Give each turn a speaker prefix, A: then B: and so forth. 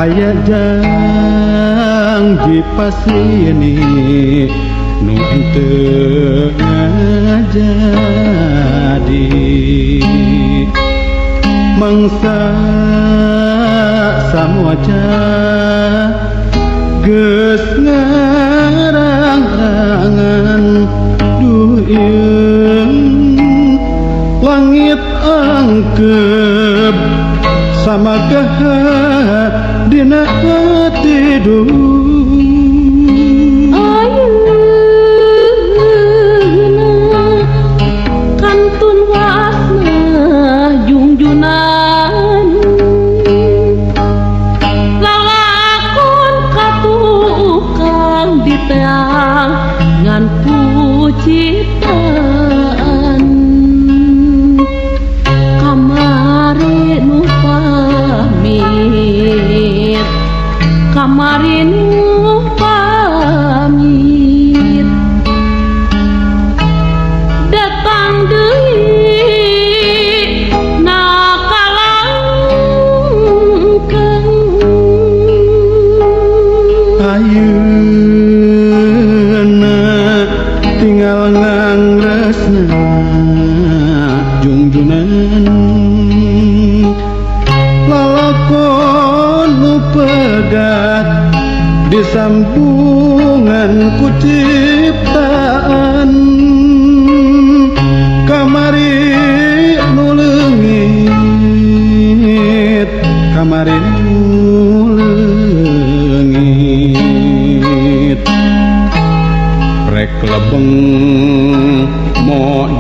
A: aya janji pasini nu henteu ngajadi mangsa samoja geus ngarang-rangan duh ieun langit angkep samagah dina tidur
B: ayeuna kantun wasna jungjunan lalakon katukang diteang ngan pujitan kamari nu pamit kamari nu pamit datang deui nakalangkeung
A: ayeuna tinggal ngangresna jungjunan lalakon nu pegat di sambungan ku ciptaan kamari nu leungit kamari nu leungit rek lebeng mo